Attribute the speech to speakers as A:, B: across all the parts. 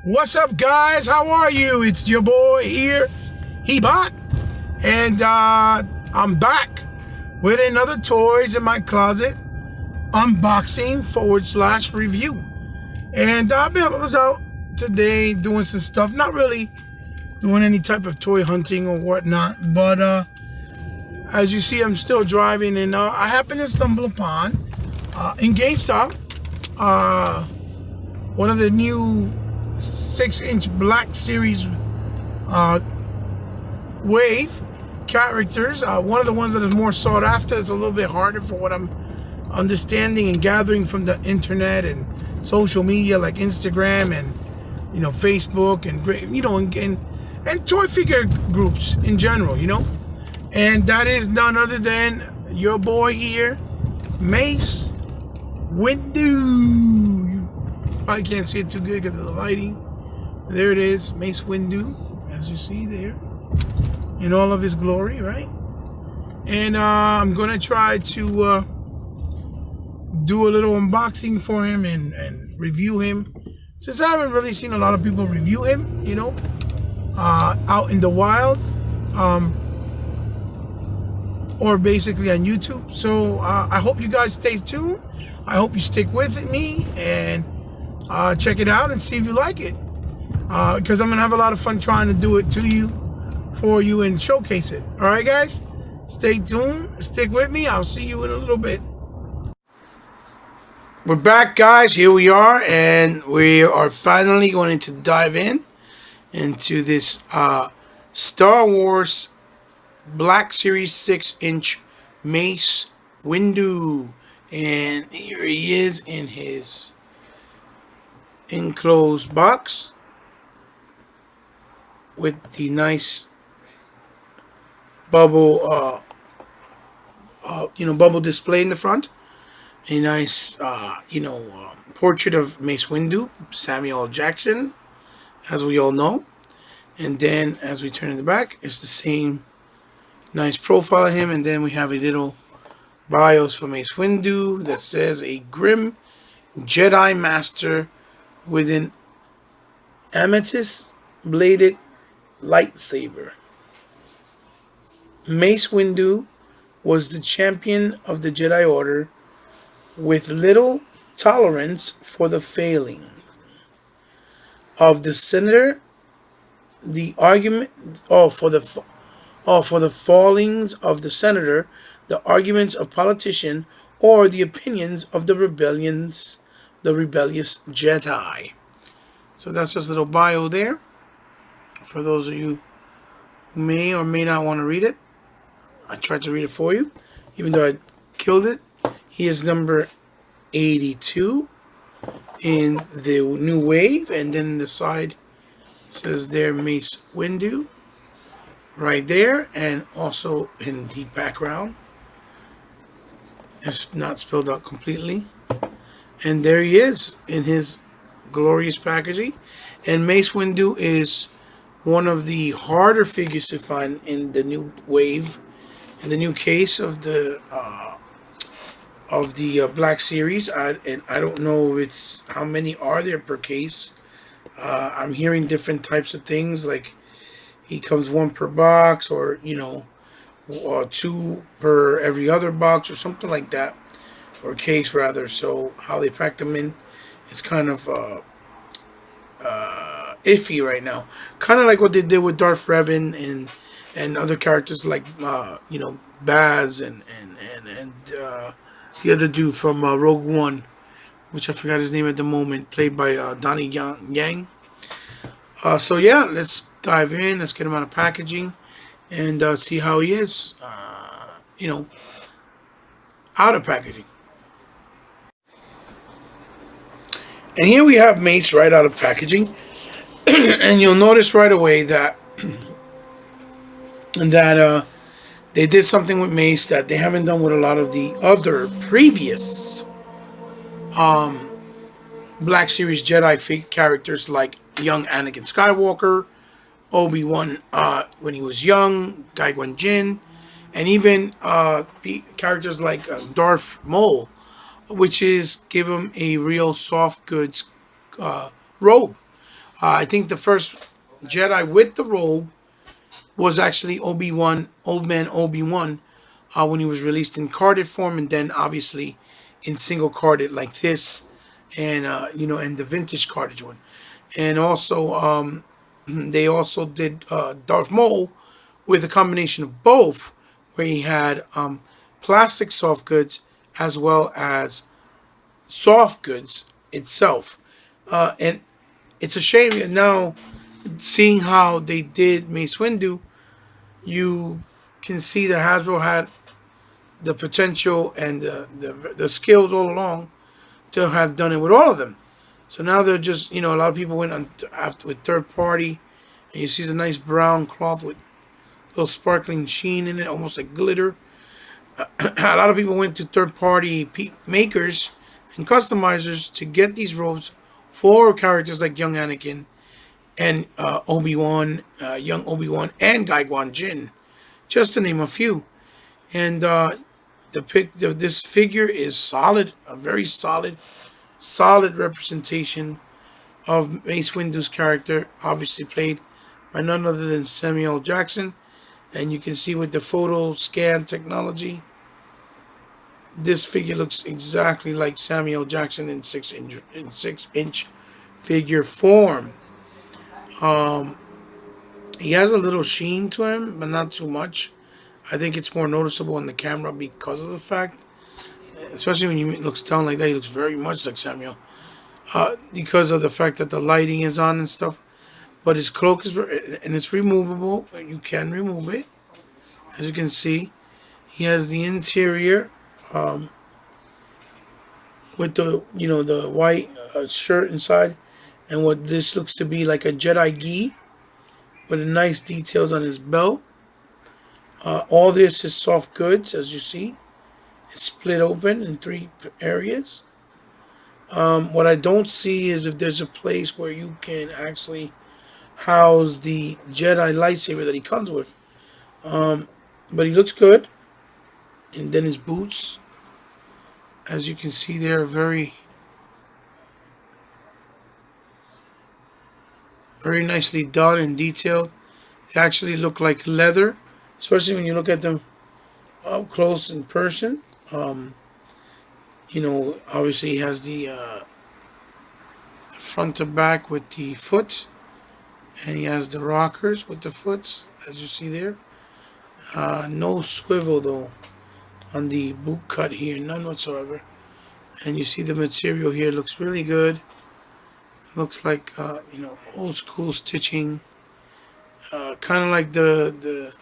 A: What's up, guys? How are you? It's your boy here, Hebot, and I'm back with another toys in my closet unboxing / review. And I was out today doing some stuff, not really doing any type of toy hunting or whatnot, but as you see, I'm still driving, and I happened to stumble upon in GameStop one of the new 6-inch Black Series Wave characters. One of the ones that is more sought after. Is a little bit harder for what I'm understanding and gathering from the internet and social media like Instagram and Facebook and and toy figure groups in general, and that is none other than your boy here, Mace Windu. Probably can't see it too good because of the lighting. There it is, Mace Windu, as you see there, in all of his glory, right? And I'm gonna try to do a little unboxing for him and review him, since I haven't really seen a lot of people review him, out in the wild, or basically on YouTube. So I hope you guys stay tuned. I hope you stick with me and check it out and see if you like it, because I'm gonna have a lot of fun trying to do it to you, for you, and showcase it. All right, guys, stay tuned, stick with me. I'll see you in a little bit. We're back, guys. Here we are, and we are finally going to dive into this Star Wars Black Series 6-inch Mace Windu. And here he is in his enclosed box with the nice bubble bubble display in the front. A nice portrait of Mace Windu, Samuel L. Jackson, as we all know. And then as we turn in the back, it's the same nice profile of him. And then we have a little bios for Mace Windu that says a grim Jedi Master with an amethyst-bladed lightsaber. Mace Windu was the champion of the Jedi Order with little tolerance for the failings of the senator, the argument, for the fallings of the senator, the arguments of politician, or the opinions of the rebellious Jedi. So that's just a little bio there for those of you who may or may not want to read it. I tried to read it for you, even though I killed it. He is number 82 in the new wave, and then the side says there Mace Windu right there, and also in the background. It's not spelled out completely. And there he is in his glorious packaging. And Mace Windu is one of the harder figures to find in the new wave, in the new case of the Black Series. And I don't know if it's how many are there per case. I'm hearing different types of things, like he comes one per box, or or two per every other box, or something like that, or case rather. So how they pack them in is kind of iffy right now. Kind of like what they did with Darth Revan and other characters like Baz and the other dude from Rogue One, which I forgot his name at the moment, played by Donnie Yang. So yeah, let's dive in. Let's get him out of packaging and see how he is, out of packaging. And here we have Mace right out of packaging. And you'll notice right away that they did something with Mace that they haven't done with a lot of the other previous Black Series Jedi characters, like young Anakin Skywalker, Obi-Wan when he was young, Qui-Gon Jinn, and even characters like Darth Maul, which is give him a real soft goods robe. I think the first Jedi with the robe was actually Obi-Wan, Old Man Obi-Wan, when he was released in carded form, and then obviously in single carded like this, and and the vintage carded one. And also, they also did Darth Maul with a combination of both, where he had plastic soft goods as well as soft goods itself. And it's a shame now, seeing how they did Mace Windu, you can see that Hasbro had the potential and the skills all along to have done it with all of them. So now they're just, a lot of people went on after with third party, and you see the nice brown cloth with little sparkling sheen in it, almost like glitter. A lot of people went to third party makers and customizers to get these robes for characters like young Anakin and Obi-Wan, young Obi-Wan, and Guy Guan Jinn, just to name a few. And this figure is solid, a very solid representation of Mace Windu's character, obviously played by none other than Samuel Jackson. And you can see with the photo scan technology, this figure looks exactly like Samuel Jackson in 6-inch figure form. He has a little sheen to him, but not too much. I think it's more noticeable on the camera because of the fact, especially when he looks down like that, he looks very much like Samuel. Because of the fact that the lighting is on and stuff. But his cloak is, and it's removable. You can remove it, as you can see. He has the interior with the white shirt inside, and what this looks to be like a Jedi gi with nice details on his belt. All this is soft goods, as you see. It's split open in 3 areas. What I don't see is if there's a place where you can actually house the Jedi lightsaber that he comes with. But he looks good. And then his boots, as you can see, they're very nicely done and detailed. They actually look like leather, especially when you look at them up close in person. Obviously he has the front to back with the foot, and he has the rockers with the foots, as you see there. No swivel though on the boot cut here, none whatsoever. And you see the material here looks really good. Looks like old school stitching, kind of like the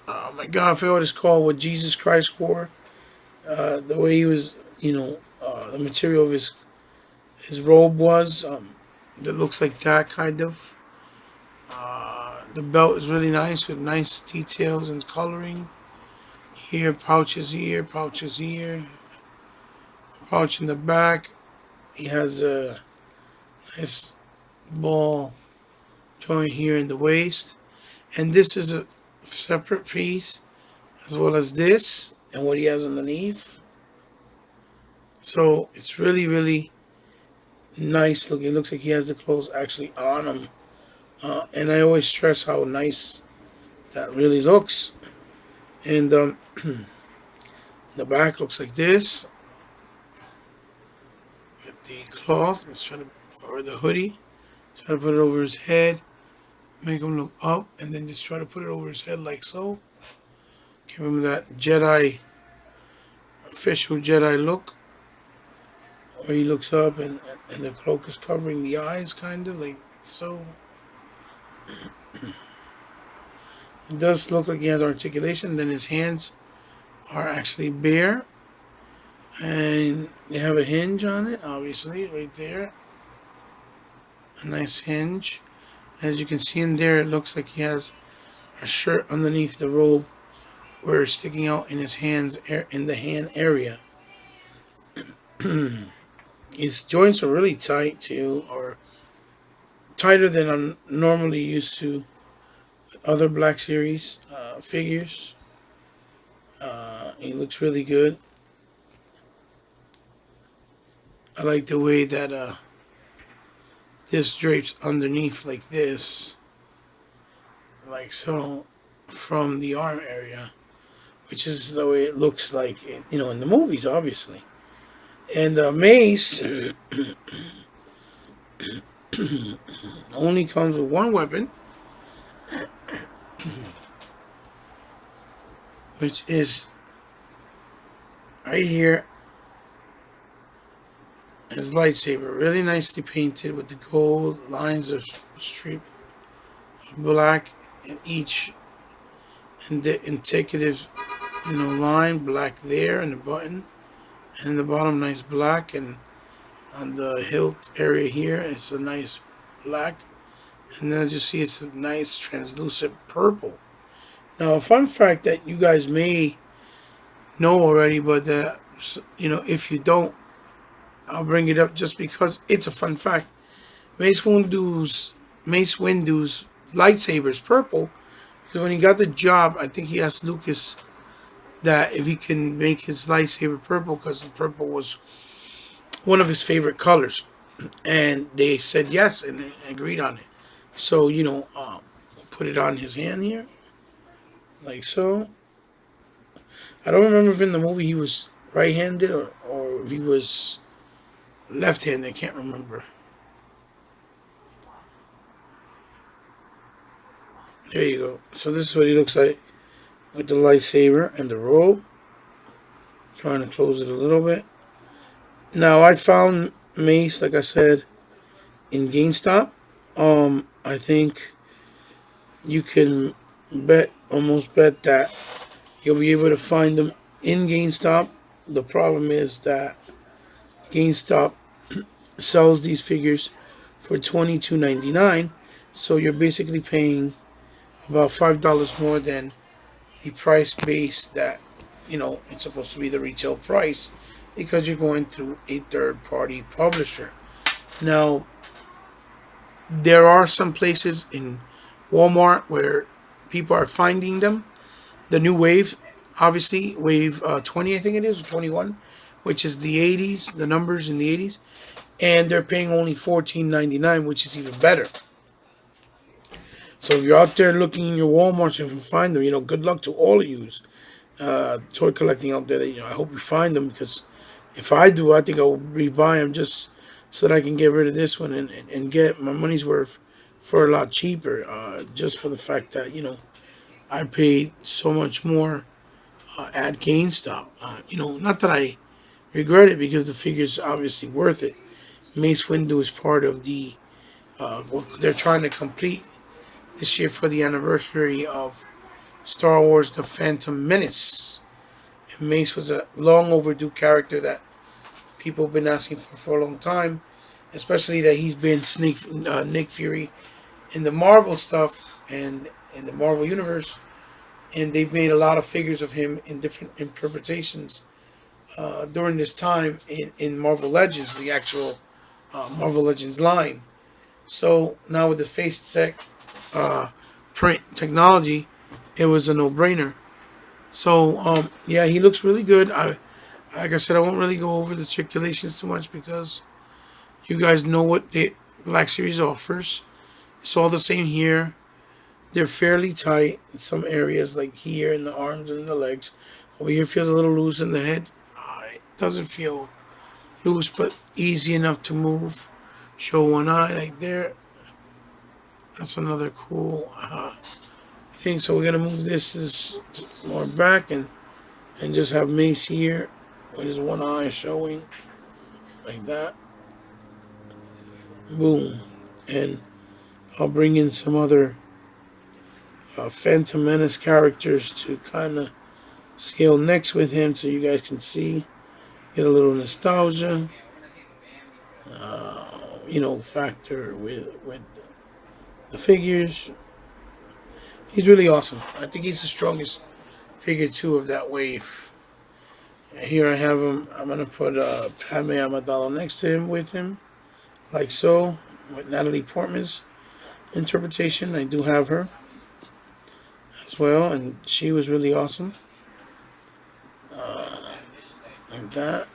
A: oh my God, I forget what it's called, what Jesus Christ wore. The way he was, the material of his robe was, that looks like that kind of. The belt is really nice with nice details and coloring. Here, pouches here, pouches here, pouch in the back. He has a nice ball joint here in the waist. And this is a separate piece, as well as this and what he has underneath. So it's really nice looking. It looks like he has the clothes actually on him. And I always stress how nice that really looks. And the back looks like this. With the cloth, or the hoodie. Try to put it over his head. Make him look up, and then just try to put it over his head like so. Give him that official Jedi look. Where he looks up and the cloak is covering the eyes, kind of like so. It does look like he has articulation. Then his hands are actually bare, and they have a hinge on it, obviously, right there. A nice hinge. As you can see in there, it looks like he has a shirt underneath the robe, where it's sticking out in his hands, in the hand area. His joints are really tight too, or tighter than I'm normally used to with other Black Series figures. He looks really good. I like the way that this drapes underneath like this, like so, from the arm area, which is the way it looks like, in the movies, obviously. And the mace only comes with one weapon, which is right here. His lightsaber, really nicely painted with the gold lines of strip of black in each indicative, line, black there, and the button, and in the bottom, nice black, and on the hilt area here, it's a nice black, and then as you see, it's a nice translucent purple. Now, a fun fact that you guys may know already, but if you don't, I'll bring it up just because it's a fun fact. Mace Windu's lightsaber is purple because when he got the job, I think he asked Lucas that if he can make his lightsaber purple because the purple was one of his favorite colors, and they said yes and agreed on it. So we'll put it on his hand here, like so. I don't remember if in the movie he was right-handed or if he was left-handed. I can't remember. There you go. So this is what he looks like with the lightsaber and the robe. Trying to close it a little bit. Now I found Mace, like I said, in GameStop. I think you can almost bet that you'll be able to find them in GameStop. The problem is that GameStop sells these figures for $22.99, so you're basically paying about $5 more than the price base that it's supposed to be the retail price because you're going through a third-party publisher. Now, there are some places in Walmart where people are finding them. The new wave, obviously, wave 20, I think it is, or 21, which is the 80s, the numbers in the 80s, and they're paying only $14.99, which is even better. So if you're out there looking in your Walmarts and you can find them, good luck to all of you toy collecting out there. I hope you find them, because if I do, I think I will rebuy them just so that I can get rid of this one and get my money's worth for a lot cheaper, just for the fact that, I paid so much more at GameStop. Not that I regret it, because the figure's obviously worth it. Mace Windu is part of the what they're trying to complete this year for the anniversary of Star Wars The Phantom Menace. And Mace was a long overdue character that people have been asking for a long time, especially that he's been Nick Fury in the Marvel stuff and in the Marvel Universe, and they've made a lot of figures of him in different interpretations during this time in Marvel Legends, the actual Marvel Legends line. So now with the face tech print technology, it was a no-brainer. So yeah, he looks really good. Like I said, I won't really go over the circulations too much because you guys know what the Black Series offers. It's all the same here. They're fairly tight in some areas, like here in the arms and the legs. Over here feels a little loose in the head. It doesn't feel loose, but easy enough to move. Show one eye like there. That's another cool thing. So we're gonna move this more back and just have Mace here with his one eye showing like that. Boom. And I'll bring in some other Phantom Menace characters to kind of scale next with him so you guys can see, get a little nostalgia, factor with the figures. He's really awesome. I think he's the strongest figure too of that wave. Here I have him. I'm gonna put Padme Amidala next to him with him, like so, with Natalie Portman's interpretation. I do have her as well, and she was really awesome. Like that,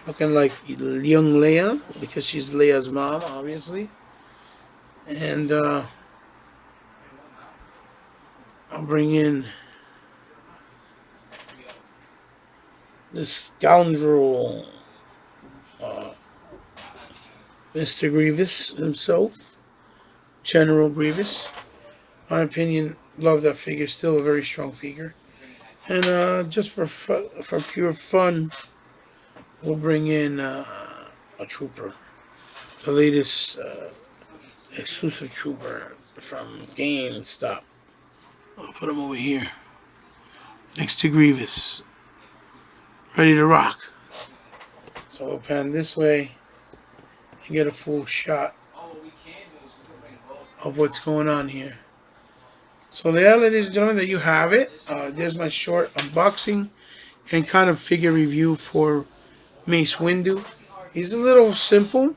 A: looking like young Leia because she's Leia's mom, obviously. And I'll bring in the scoundrel, Mr. Grievous himself, General Grievous. My opinion, love that figure. Still a very strong figure. And just for pure fun, we'll bring in a trooper, the latest exclusive trooper from GameStop. I'll put him over here next to Grievous, ready to rock. So we'll pan this way and get a full shot of what's going on here. So there, ladies and gentlemen, there you have it. There's my short unboxing and kind of figure review for Mace Windu. He's a little simple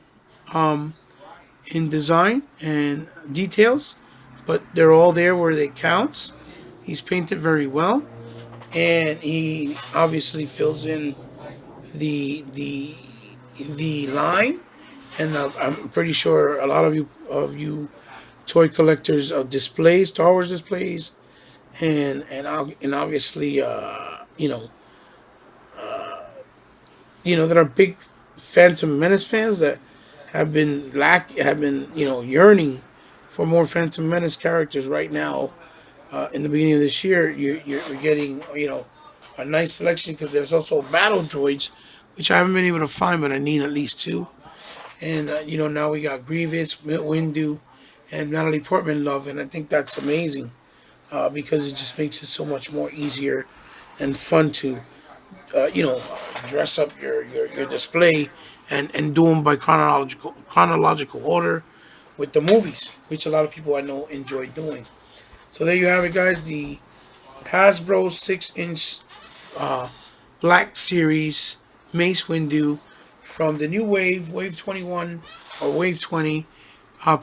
A: in design and details, but they're all there where they counts. He's painted very well, and he obviously fills in the line. And I'm pretty sure a lot of you toy collectors displays, Star Wars displays, and obviously that are big Phantom Menace fans that have been yearning for more Phantom Menace characters. Right now, in the beginning of this year, you're getting a nice selection, because there's also battle droids, which I haven't been able to find, but I need at least 2. And now we got Grievous, Windu, and Natalie Portman love, and I think that's amazing, because it just makes it so much more easier and fun to dress up your display and do them by chronological order with the movies, which a lot of people I know enjoy doing. So there you have it, guys. The Hasbro 6-inch Black Series Mace Windu from the new Wave 21 or Wave 20.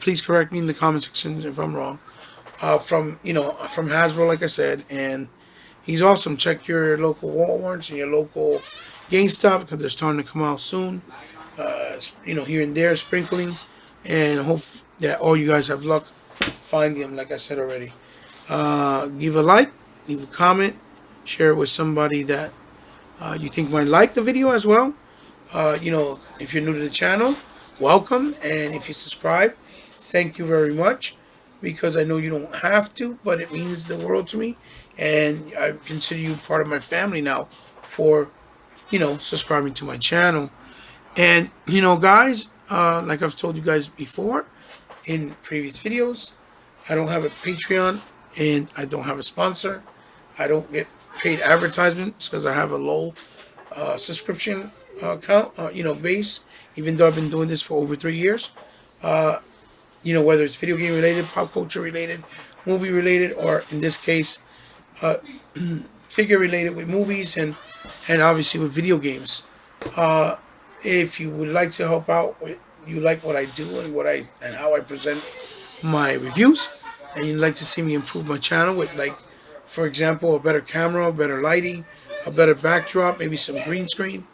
A: Please correct me in the comment section if I'm wrong. From Hasbro, like I said, and he's awesome. Check your local Walmarts and your local GameStop, because they're starting to come out soon. Here and there, sprinkling, and I hope that all you guys have luck finding them. Like I said already, give a like, leave a comment, share it with somebody that you think might like the video as well. If you're new to the channel, welcome, and if you subscribe, thank you very much, because I know you don't have to, but it means the world to me, and I consider you part of my family now for subscribing to my channel. And guys, like I've told you guys before in previous videos, I don't have a Patreon and I don't have a sponsor. I don't get paid advertisements because I have a low subscription count, base, even though I've been doing this for over 3 years. Whether it's video game related, pop culture related, movie related, or in this case, figure related with movies and obviously with video games. If you would like to help out with, you like what I do and how I present my reviews, and you'd like to see me improve my channel with, like, for example, a better camera, better lighting, a better backdrop, maybe some green screen,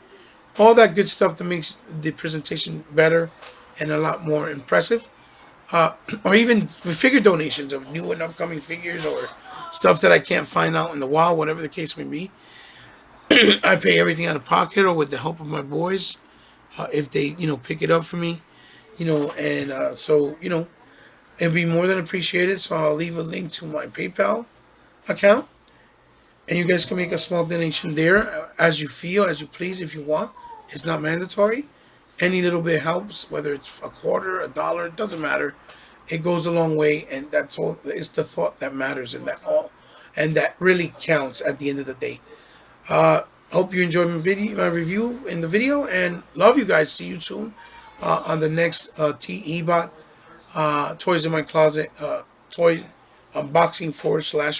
A: all that good stuff that makes the presentation better and a lot more impressive. Or even with figure donations of new and upcoming figures, or stuff that I can't find out in the wild, whatever the case may be. I pay everything out of pocket or with the help of my boys, if they pick it up for me, so it'd be more than appreciated. So I'll leave a link to my PayPal account, and you guys can make a small donation there as you feel, as you please, if you want. It's not mandatory. Any little bit helps, whether it's a quarter, $1, it doesn't matter. It goes a long way, and that's all. It's the thought that matters, and that really counts at the end of the day. Hope you enjoyed my review in the video, and love you guys. See you soon on the next TEBot Toys in My Closet toy unboxing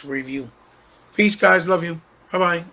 A: / review. Peace, guys. Love you. Bye bye.